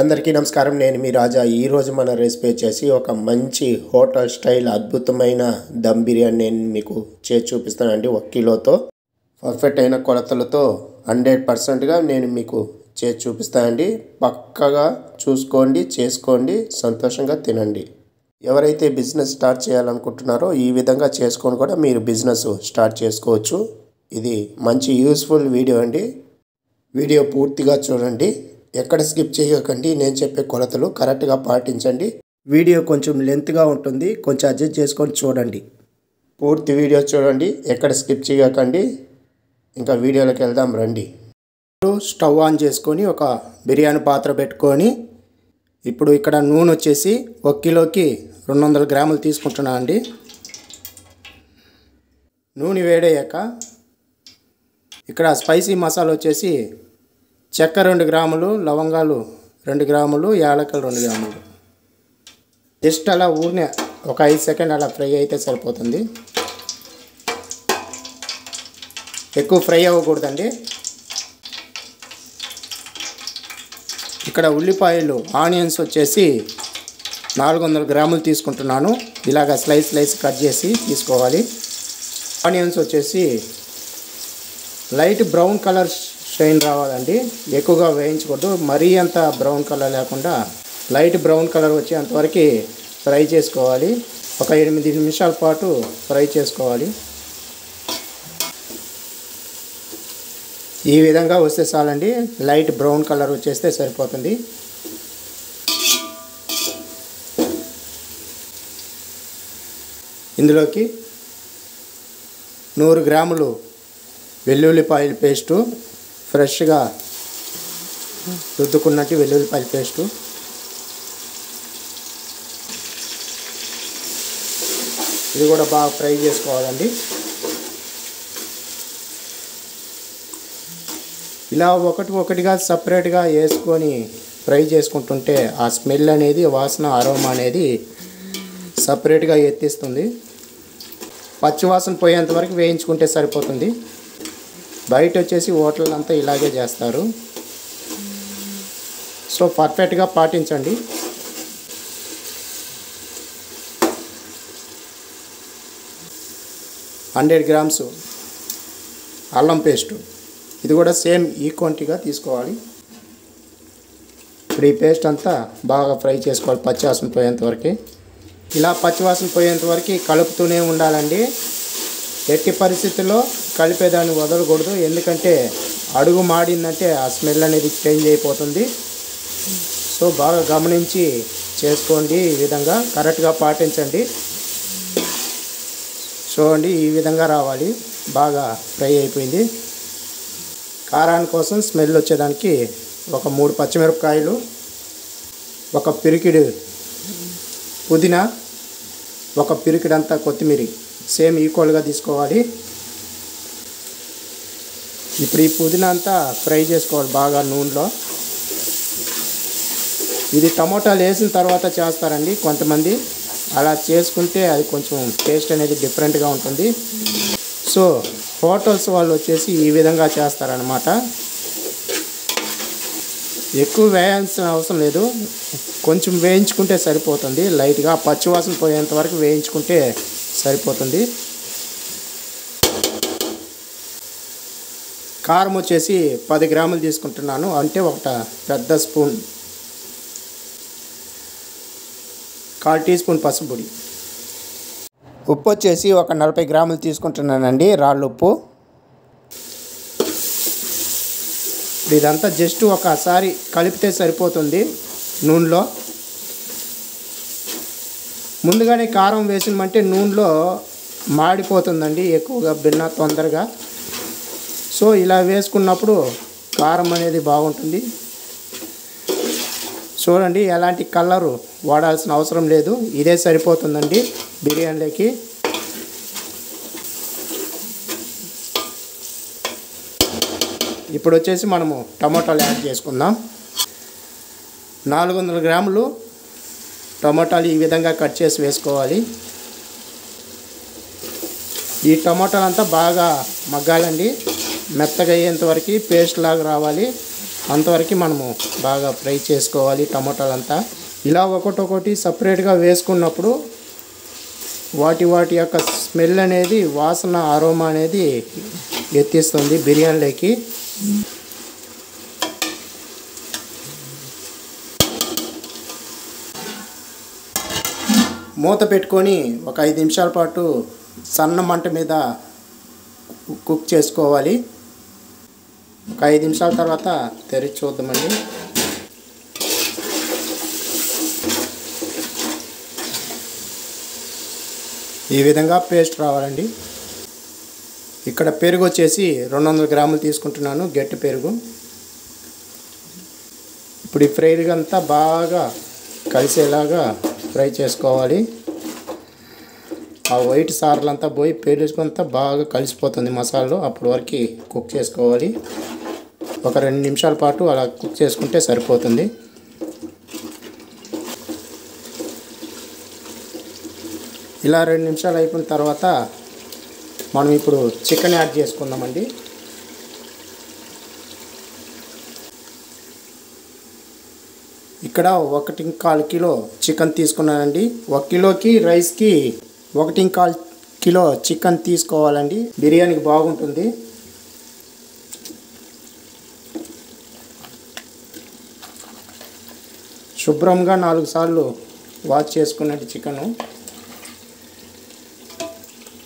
అందరికీ నమస్కారం. నేను మీ రాజా. ఈరోజు మన రెసిపీ వచ్చేసి ఒక మంచి హోటల్ స్టైల్ అద్భుతమైన దమ్ బిర్యానీ నేను మీకు చేసి చూపిస్తానండి. 1 కిలోతో పర్ఫెక్ట్ అయిన కొలతలతో 100%గా నేను మీకు చేసి చూపిస్తానండి. పక్కగా చూసుకోండి, చేసుకోండి, సంతోషంగా తినండి. ఎవరైతే బిజినెస్ స్టార్ట్ చేయాలనుకుంటున్నారో ఈ విధంగా చేసుకొని కూడా మీరు బిజినెస్ స్టార్ట్ చేసుకోవచ్చు. ఇది మంచి యూస్ఫుల్ వీడియో అండి. వీడియో పూర్తిగా చూడండి, ఎక్కడ స్కిప్ చేయకండి. నేను చెప్పే కొలతలు కరెక్ట్గా పాటించండి. వీడియో కొంచెం లెంత్గా ఉంటుంది, కొంచెం అడ్జస్ట్ చేసుకొని చూడండి. పూర్తి వీడియో చూడండి, ఎక్కడ స్కిప్ చేయకండి. ఇంకా వీడియోలోకి వెళ్దాం రండి. స్టవ్ ఆన్ చేసుకొని ఒక బిర్యానీ పాత్ర పెట్టుకొని ఇప్పుడు ఇక్కడ నూనె వచ్చేసి 1 కిలోకి 200 గ్రాములు తీసుకుంటున్నాను అండి. నూనె వేడయ్యాక ఇక్కడ స్పైసీ మసాలా వచ్చేసి చెక్క 2 గ్రాములు, లవంగాలు 2 గ్రాములు, యాలకులు 2 గ్రాములు. జస్ట్ అలా ఊరినే ఒక 5 సెకండ్ అలా ఫ్రై అయితే సరిపోతుంది. ఎక్కువ ఫ్రై అవ్వకూడదండి. ఇక్కడ ఉల్లిపాయలు ఆనియన్స్ వచ్చేసి 400 గ్రాములు తీసుకుంటున్నాను. ఇలాగ స్లైస్ కట్ చేసి తీసుకోవాలి. ఆనియన్స్ వచ్చేసి లైట్ బ్రౌన్ కలర్ షైన్ రావాలండి, ఎక్కువగా వేయించకూడదు. మరీ అంత బ్రౌన్ కలర్ లేకుండా లైట్ బ్రౌన్ కలర్ వచ్చేంతవరకు ఫ్రై చేసుకోవాలి. ఒక 8 నిమిషాల పాటు ఫ్రై చేసుకోవాలి. ఈ విధంగా వస్తే చాలండి, లైట్ బ్రౌన్ కలర్ వచ్చేస్తే సరిపోతుంది. ఇందులోకి 100 గ్రాములు వెల్లుల్లిపాయల పేస్టు, ఫ్రెష్గా రుద్దుకున్నట్టు వెల్లుల్లిపాయల పేస్టు, ఇది కూడా బాగా ఫ్రై చేసుకోవాలండి. ఇలా ఒకటిగా సపరేట్గా వేసుకొని ఫ్రై చేసుకుంటుంటే ఆ స్మెల్ అనేది, వాసన, అరోమా అనేది సపరేట్గా ఎత్తిస్తుంది. పచ్చివాసన పోయేంత వరకు వేయించుకుంటే సరిపోతుంది. బయట వచ్చేసి హోటల్ అంతా ఇలాగే చేస్తారు. సో పర్ఫెక్ట్గా పాటించండి. హండ్రెడ్ గ్రామ్స్ అల్లం పేస్టు, ఇది కూడా సేమ్ ఈక్వాంటిటీగా తీసుకోవాలి. ఇప్పుడు ఈ పేస్ట్ అంతా బాగా ఫ్రై చేసుకోవాలి పచ్చివాసన పోయేంత వరకు. ఇలా పచ్చివాసన పోయేంత వరకు కలుపుతూనే ఉండాలండి. ఎట్టి పరిస్థితుల్లో కలిపేదాన్ని వదలకూడదు, ఎందుకంటే అడుగు మాడిందంటే ఆ స్మెల్ అనేది చేంజ్ అయిపోతుంది. సో బాగా గమనించి చేసుకోండి. ఈ విధంగా కరెక్ట్గా పాటించండి. చూడండి, ఈ విధంగా రావాలి. బాగా ఫ్రై అయిపోయింది. కారాని కోసం స్మెల్ వచ్చేదానికి ఒక 3 పచ్చిమిరపకాయలు, ఒక పిరికిడు పుదీనా, ఒక పిరికిడంతా కొత్తిమీర సేమ్ ఈక్వల్గా తీసుకోవాలి. ఇప్పుడు ఈ పుదీనా అంతా ఫ్రై చేసుకోవాలి బాగా నూనెలో. ఇది టమోటాలు వేసిన తర్వాత చేస్తారండి కొంతమంది. అలా చేసుకుంటే అది కొంచెం టేస్ట్ అనేది డిఫరెంట్గా ఉంటుంది. సో హోటల్స్ వాళ్ళు వచ్చేసి ఈ విధంగా చేస్తారనమాట. ఎక్కువ వేయాల్సిన అవసరం లేదు, కొంచెం వేయించుకుంటే సరిపోతుంది. లైట్గా పచ్చివాసన పోయేంత వరకు వేయించుకుంటే సరిపోతుంది. కారం వచ్చేసి 10 గ్రాములు తీసుకుంటున్నాను, అంటే ఒక పెద్ద స్పూన్, 1/4 టీ స్పూన్ పసుపు పొడి. ఉప్పు వచ్చేసి ఒక 40 గ్రాములు తీసుకుంటున్నానండి, రాళ్ళు ఉప్పు. ఇదంతా జస్ట్ ఒకసారి కలిపితే సరిపోతుంది నూనెలో. ముందుగానే కారం వేసినమంటే నూనెలో మాడిపోతుందండి ఎక్కువగా, తొందరగా. సో ఇలా వేసుకున్నప్పుడు కారం అనేది బాగుంటుంది. చూడండి, ఎలాంటి కలరు వాడాల్సిన అవసరం లేదు, ఇదే సరిపోతుందండి బిర్యానీలోకి. ఇప్పుడు వచ్చేసి మనము టమాటాలు యాడ్ చేసుకుందాం. 400 గ్రాములు టమాటాలు ఈ విధంగా కట్ చేసి వేసుకోవాలి. ఈ టమాటాలు అంతా బాగా మగ్గాలండి, మెత్తగా అయ్యేంత వరకు పేస్ట్ లాగా రావాలి. అంతవరకు మనము బాగా ఫ్రై చేసుకోవాలి టమాటాలంతా. ఇలా ఒకటొకటి సపరేట్గా వేసుకున్నప్పుడు వాటి యొక్క స్మెల్ అనేది, వాసన, అరోమా అనేది ఎత్తిస్తుంది బిర్యానీలోకి. మూత పెట్టుకొని ఒక 5 నిమిషాల పాటు సన్న మంట మీద కుక్ చేసుకోవాలి. ఒక 5 నిమిషాల తర్వాత తెరిచి చూద్దామండి. ఈ విధంగా పేస్ట్ రావాలండి. ఇక్కడ పెరుగు వచ్చేసి 200 గ్రాములు తీసుకుంటున్నాను, గట్టి పెరుగు. ఇప్పుడు ఈ ఫ్రై అంతా బాగా కలిసేలాగా ఫ్రై చేసుకోవాలి. ఆ వైట్ సార్లంతా పోయి పెరుగుంతా బాగా కలిసిపోతుంది మసాలాలో. అప్పటి వరకు కుక్ చేసుకోవాలి. ఒక 2 నిమిషాల పాటు అలా కుక్ చేసుకుంటే సరిపోతుంది. ఇలా 2 నిమిషాలు అయిపోయిన తర్వాత మనం ఇప్పుడు చికెన్ యాడ్ చేసుకుందామండి. ఇక్కడ 1.25 కిలో చికెన్ తీసుకున్నానండి. 1 కిలోకి రైస్కి 1.25 కిలో చికెన్ తీసుకోవాలండి, బిర్యానీకి బాగుంటుంది. శుభ్రంగా 4 సార్లు వాష్ చేసుకున్నట్టు చికెను.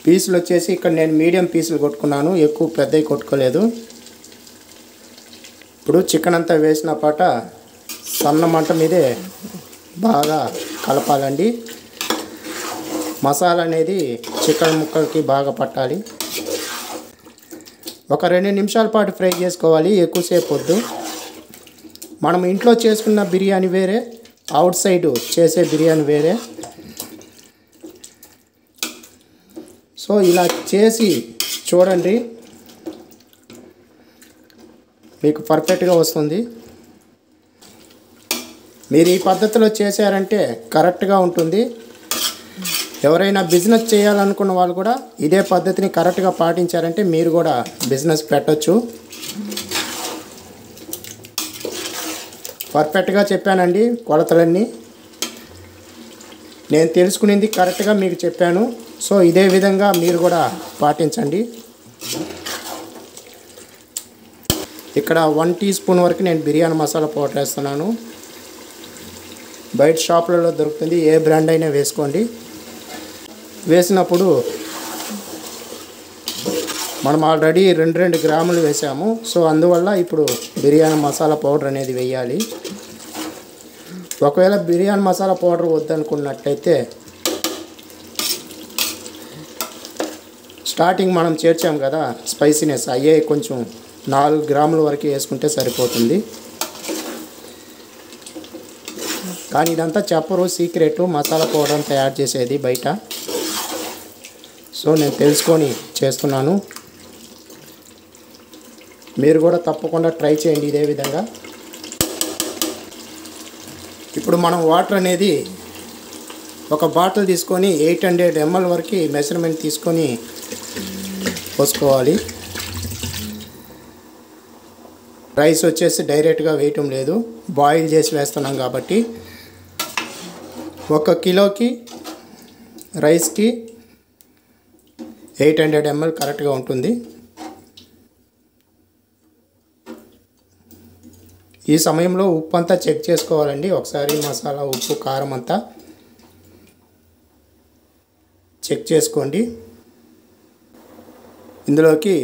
పీసులు వచ్చేసి ఇక్కడ నేను మీడియం పీసులు కొట్టుకున్నాను, ఎక్కువ పెద్దవి కొట్టుకోలేదు. ఇప్పుడు చికెన్ అంతా వేసిన పాట సన్న మంట మీదే బాగా కలపాలండి. మసాలా అనేది చికెన్ ముక్కలకి బాగా పట్టాలి. ఒక 2 నిమిషాల పాటు ఫ్రై చేసుకోవాలి, ఎక్కువసేపు వద్దు. మనం ఇంట్లో చేసుకున్న బిర్యానీ వేరే, అవుట్ సైడ్ చేసే బిర్యానీ వేరే. సో ఇలా చేసి చూడండి, మీకు పర్ఫెక్ట్గా వస్తుంది. మీరు ఈ పద్ధతిలో చేశారంటే కరెక్ట్గా ఉంటుంది. ఎవరైనా బిజినెస్ చేయాలనుకున్న వాళ్ళు కూడా ఇదే పద్ధతిని కరెక్ట్గా పాటించారంటే మీరు కూడా బిజినెస్ పెట్టచ్చు. పర్ఫెక్ట్గా చెప్పానండి, కొలతలన్నీ నేను తెలుసుకునేది కరెక్ట్గా మీకు చెప్పాను. సో ఇదే విధంగా మీరు కూడా పాటించండి. ఇక్కడ 1 టీ స్పూన్ వరకు నేను బిర్యానీ మసాలా పౌడర్ వేస్తున్నాను. బయట షాపులలో దొరుకుతుంది, ఏ బ్రాండ్ అయినా వేసుకోండి. వేసినప్పుడు మనం ఆల్రెడీ 2 గ్రాములు వేసాము. సో అందువల్ల ఇప్పుడు బిర్యానీ మసాలా పౌడర్ అనేది వేయాలి. ఒకవేళ బిర్యానీ మసాలా పౌడర్ వద్దనుకున్నట్లయితే స్టార్టింగ్ మనం చేర్చాం కదా స్పైసీనెస్, అయ్యే కొంచెం 4 గ్రాముల వరకు వేసుకుంటే సరిపోతుంది. కానీ ఇదంతా చెప్పరు, సీక్రెట్. మసాలా పౌడర్ అంతా యాడ్ చేసేది బయట. సో నేను తెలుసుకొని చేస్తున్నాను. మీరు కూడా తప్పకుండా ట్రై చేయండి ఇదే విధంగా. ఇప్పుడు మనం వాటర్ అనేది ఒక బాటిల్ తీసుకొని 800 ml వరకు మెజర్మెంట్ తీసుకొని పోసుకోవాలి. రైస్ వచ్చేసి డైరెక్ట్గా వేయటం లేదు, బాయిల్ చేసి వేస్తున్నాం కాబట్టి 1 కిలోకి రైస్కి 800 ml కరెక్ట్గా ఉంటుంది. ఈ సమయంలో ఉప్పు అంతా చెక్ చేసుకోవాలండి. ఒకసారి మసాలా, ఉప్పు, కారం అంతా చెక్ చేసుకోండి. ఇందులోకి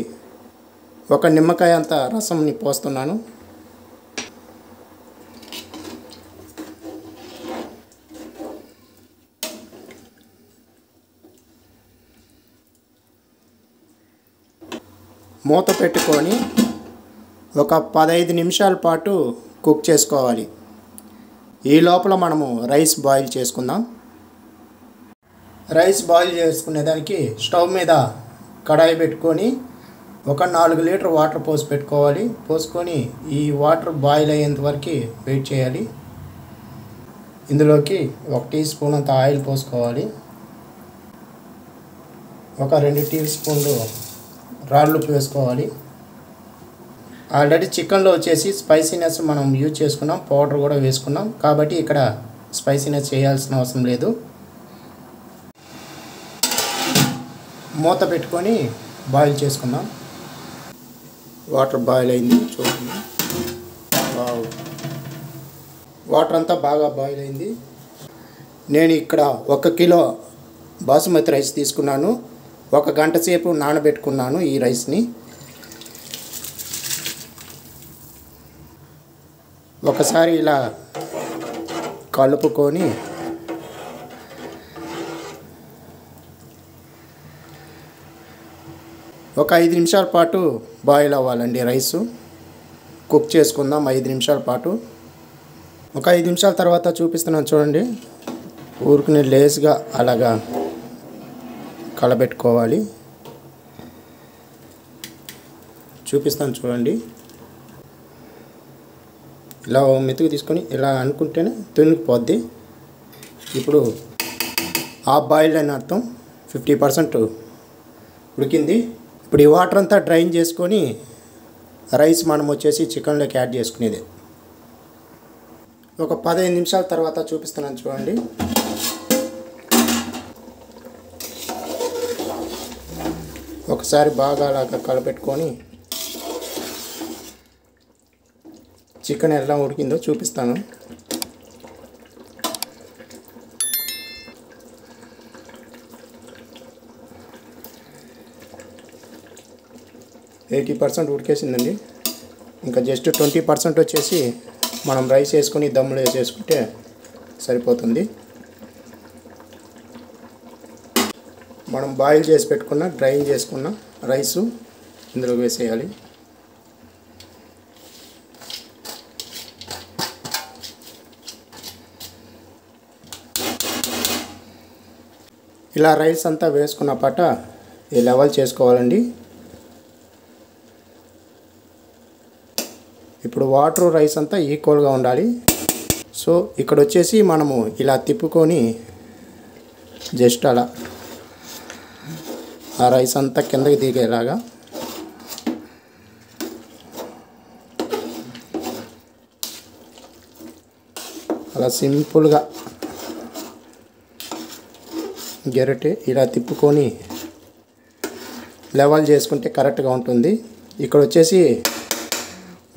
1 నిమ్మకాయ అంత రసంని పోస్తున్నాను. మూత పెట్టుకొని ఒక 15 నిమిషాల పాటు కుక్ చేసుకోవాలి. ఈ లోపల మనము రైస్ బాయిల్ చేసుకుందాం. రైస్ బాయిల్ చేసుకునేదానికి స్టవ్ మీద కడాయి పెట్టుకొని ఒక 4 లీటర్ వాటర్ పోసి పెట్టుకోవాలి. పోసుకొని ఈ వాటర్ బాయిల్ అయ్యేంత వరకు వెయిట్ చేయాలి. ఇందులోకి 1 టీ స్పూన్ అంత ఆయిల్ పోసుకోవాలి. ఒక 2 టీ స్పూన్లు రాళ్ళుప్పు వేసుకోవాలి. ఆల్రెడీ చికెన్లో వచ్చేసి స్పైసీనెస్ మనం యూజ్ చేసుకున్నాం, పౌడర్ కూడా వేసుకున్నాం కాబట్టి ఇక్కడ స్పైసీనెస్ చేయాల్సిన అవసరం లేదు. మూత పెట్టుకొని బాయిల్ చేసుకుందాం. వాటర్ బాయిల్ అయింది చూడండి. వాటర్ అంతా బాగా బాయిల్ అయింది. నేను ఇక్కడ 1 కిలో బాసుమతి రైస్ తీసుకున్నాను. 1 గంట సేపు నానబెట్టుకున్నాను ఈ రైస్ని. ఒకసారి ఇలా కలుపుకొని ఒక 5 నిమిషాల పాటు బాయిల్ అవ్వాలండి. రైసు కుక్ చేసుకుందాం 5 నిమిషాల పాటు. ఒక 5 నిమిషాల తర్వాత చూపిస్తున్నాను చూడండి. ఊరికి లేస్గా అలాగా కలబెట్టుకోవాలి. చూపిస్తాను చూడండి. ఇలా మెతుకు తీసుకొని ఇలా అనుకుంటేనే తునిగిపోద్ది. ఇప్పుడు హాఫ్ బాయిల్డ్ అని అర్థం. 50% ఉడికింది. ఇప్పుడు ఈ వాటర్ అంతా డ్రైన్ చేసుకొని రైస్ మనం వచ్చేసి చికెన్లోకి యాడ్ చేసుకునేది. ఒక 15 నిమిషాల తర్వాత చూపిస్తున్నాను చూడండి. ఒకసారి బాగా అలాగా కలపెట్టుకొని చికెన్ ఎలా ఉడికిందో చూపిస్తాను. ఎయిటీ 80% ఉడికేసిందండి. ఇంకా జస్ట్ 20% వచ్చేసి మనం రైస్ వేసుకొని దమ్ములో వేసేసుకుంటే సరిపోతుంది. మనం బాయిల్ చేసి పెట్టుకున్న డ్రైన్ చేసుకున్న రైసు ఇందులో వేసేయాలి. ఇలా రైస్ అంతా వేసుకున్న పాట ఈ లెవెల్ చేసుకోవాలండి. ఇప్పుడు వాటర్ రైస్ అంతా ఈక్వల్గా ఉండాలి. సో ఇక్కడ వచ్చేసి మనము ఇలా తిప్పుకొని జస్ట్ అలా ఆ రైస్ అంతా కిందకి దిగేలాగా అలా సింపుల్గా గెరటి ఇలా తిప్పుకొని లెవెల్ చేసుకుంటే కరెక్ట్గా ఉంటుంది. ఇక్కడ వచ్చేసి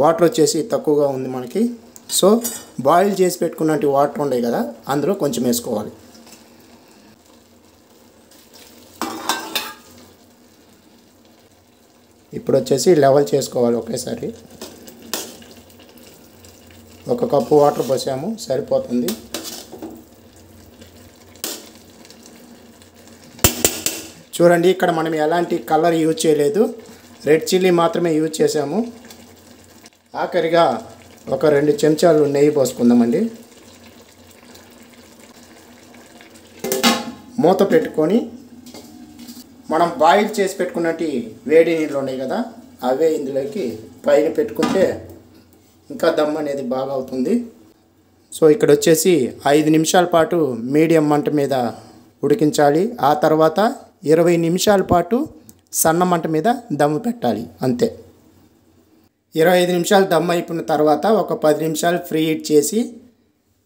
వాటర్ వచ్చేసి తక్కువగా ఉంది మనకి. సో బాయిల్ చేసి పెట్టుకున్నట్టు వాటర్ ఉన్నాయి కదా, అందులో కొంచెం వేసుకోవాలి. ఇప్పుడు వచ్చేసి లెవెల్ చేసుకోవాలి ఒకేసారి. 1 కప్పు వాటర్ పోసాము సరిపోతుంది. చూడండి ఇక్కడ మనం ఎలాంటి కలర్ యూజ్ చేయలేదు, రెడ్ చిల్లీ మాత్రమే యూజ్ చేసాము. ఆఖరిగా ఒక 2 చెంచాలు నెయ్యి పోసుకుందామండి. మూత పెట్టుకొని మనం బాయిల్ చేసి పెట్టుకున్నట్టు వేడి నీళ్ళు ఉన్నాయి కదా, అవే ఇందులోకి పైన పెట్టుకుంటే ఇంకా దమ్ అనేది బాగా అవుతుంది. సో ఇక్కడ వచ్చేసి 5 నిమిషాల పాటు మీడియం మంట మీద ఉడికించాలి. ఆ తర్వాత 20 నిమిషాల పాటు సన్న మంట మీద దమ్ము పెట్టాలి అంతే. 25 నిమిషాలు దమ్ అయిపోయిన తర్వాత ఒక 10 నిమిషాలు ఫ్రీ హీట్ చేసి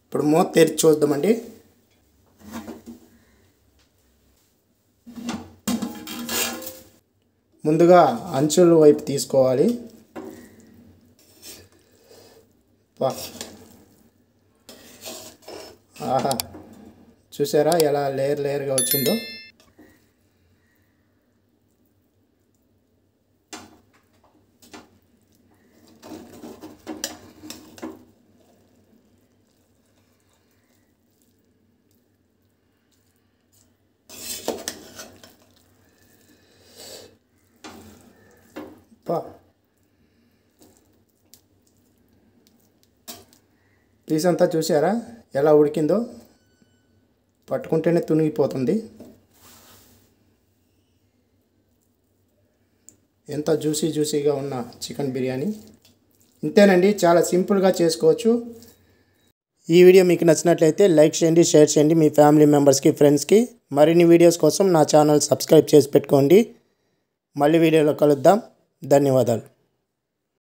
ఇప్పుడు మూత తెరిచి చూద్దామండి. ముందుగా అంచుల వైపు తీసుకోవాలి. ఆహా, చూసారా ఎలా లేయర్ లేయర్గా వచ్చిందో. పీస్ అంతా చూసారా ఎలా ఉడికిందో, పట్టుకుంటేనే తునిగిపోతుంది. ఎంత జ్యూసీగా ఉన్న చికెన్ బిర్యానీ. ఇంతేనండి, చాలా సింపుల్గా చేసుకోవచ్చు. ఈ వీడియో మీకు నచ్చినట్లయితే లైక్ చేయండి, షేర్ చేయండి మీ ఫ్యామిలీ మెంబర్స్కి, ఫ్రెండ్స్కి. మరిన్ని వీడియోస్ కోసం నా ఛానల్ సబ్స్క్రైబ్ చేసి పెట్టుకోండి. మళ్ళీ వీడియోలో కలుద్దాం. ధన్యవాదాలు.